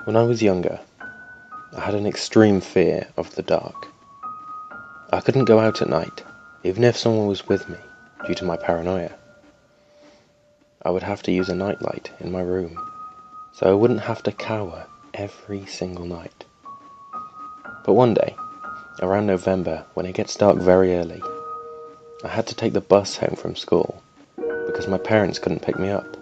When I was younger, I had an extreme fear of the dark. I couldn't go out at night, even if someone was with me, due to my paranoia. I would have to use a nightlight in my room, so I wouldn't have to cower every single night. But one day, around November, when it gets dark very early, I had to take the bus home from school because my parents couldn't pick me up.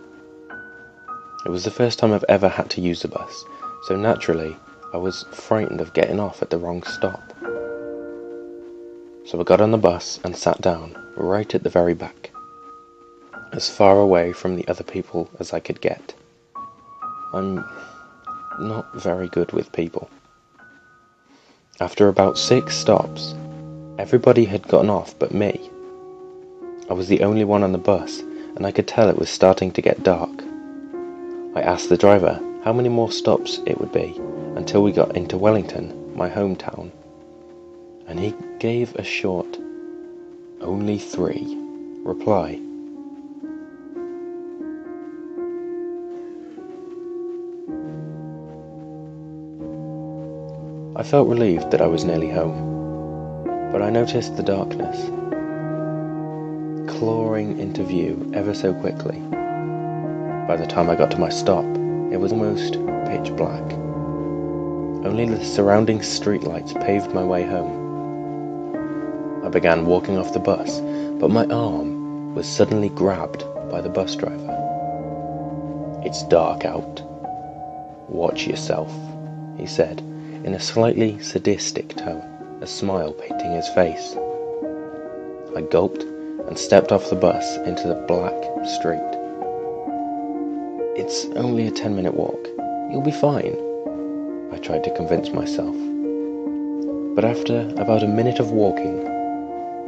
It was the first time I've ever had to use the bus, so naturally I was frightened of getting off at the wrong stop. So I got on the bus and sat down right at the very back, as far away from the other people as I could get. I'm not very good with people. After about 6 stops, everybody had gotten off but me. I was the only one on the bus, and I could tell it was starting to get dark. I asked the driver how many more stops it would be until we got into Wellington, my hometown, and he gave a short, "Only 3" reply. I felt relieved that I was nearly home, but I noticed the darkness clawing into view ever so quickly. By the time I got to my stop, it was almost pitch black. Only the surrounding streetlights paved my way home. I began walking off the bus, but my arm was suddenly grabbed by the bus driver. "It's dark out. Watch yourself," he said, in a slightly sadistic tone, a smile painting his face. I gulped and stepped off the bus into the black street. "It's only a 10-minute walk. You'll be fine," I tried to convince myself. But after about a minute of walking,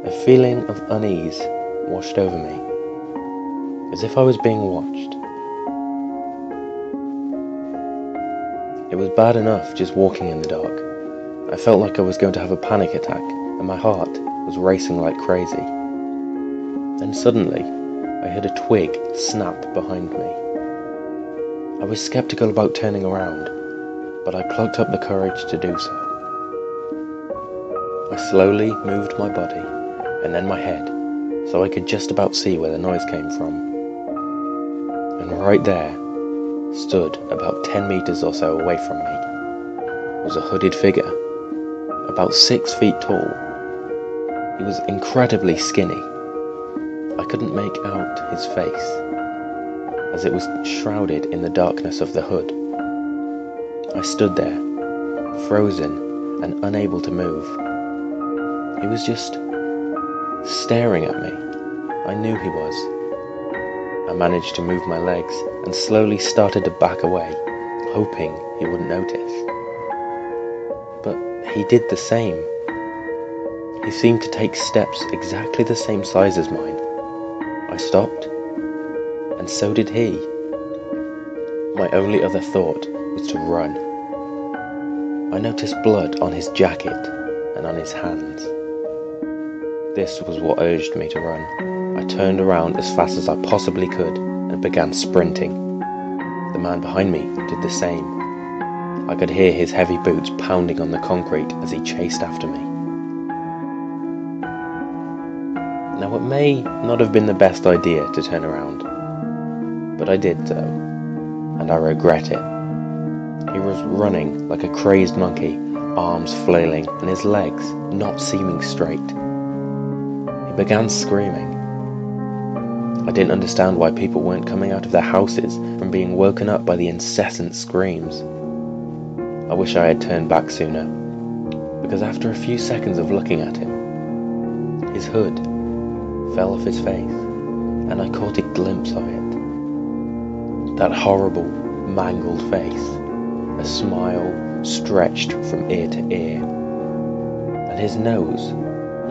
a feeling of unease washed over me, as if I was being watched. It was bad enough just walking in the dark. I felt like I was going to have a panic attack, and my heart was racing like crazy. Then suddenly, I heard a twig snap behind me. I was skeptical about turning around, but I plucked up the courage to do so. I slowly moved my body, and then my head, so I could just about see where the noise came from. And right there, stood about 10 meters or so away from me, was a hooded figure, about 6 feet tall. He was incredibly skinny. I couldn't make out his face, as it was shrouded in the darkness of the hood. I stood there, frozen and unable to move. He was just staring at me. I knew he was. I managed to move my legs and slowly started to back away, hoping he wouldn't notice. But he did the same. He seemed to take steps exactly the same size as mine. I stopped, and so did he. My only other thought was to run. I noticed blood on his jacket and on his hands. This was what urged me to run. I turned around as fast as I possibly could and began sprinting. The man behind me did the same. I could hear his heavy boots pounding on the concrete as he chased after me. Now, it may not have been the best idea to turn around, but I did so, and I regret it. He was running like a crazed monkey, arms flailing and his legs not seeming straight. He began screaming. I didn't understand why people weren't coming out of their houses from being woken up by the incessant screams. I wish I had turned back sooner, because after a few seconds of looking at him, his hood fell off his face, and I caught a glimpse of it. That horrible, mangled face, a smile stretched from ear to ear, and his nose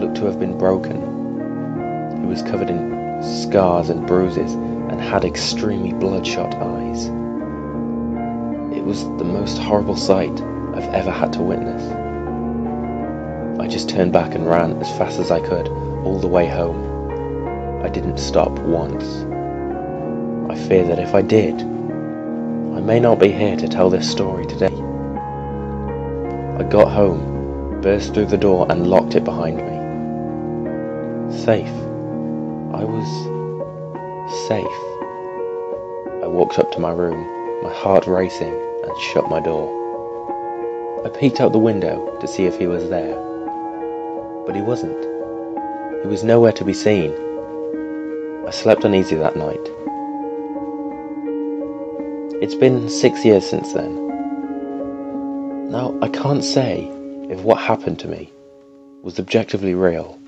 looked to have been broken. He was covered in scars and bruises and had extremely bloodshot eyes. It was the most horrible sight I've ever had to witness. I just turned back and ran as fast as I could all the way home. I didn't stop once. I fear that if I did, I may not be here to tell this story today. I got home, burst through the door and locked it behind me. Safe. I was safe. I walked up to my room, my heart racing, and shut my door. I peeked out the window to see if he was there, but he wasn't. He was nowhere to be seen. I slept uneasy that night. It's been 6 years since then. Now, I can't say if what happened to me was objectively real.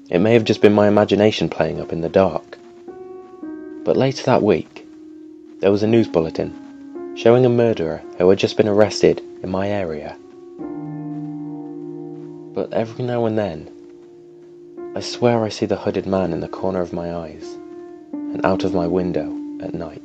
It may have just been my imagination playing up in the dark. But later that week, there was a news bulletin showing a murderer who had just been arrested in my area. But every now and then, I swear I see the hooded man in the corner of my eyes and out of my window at night.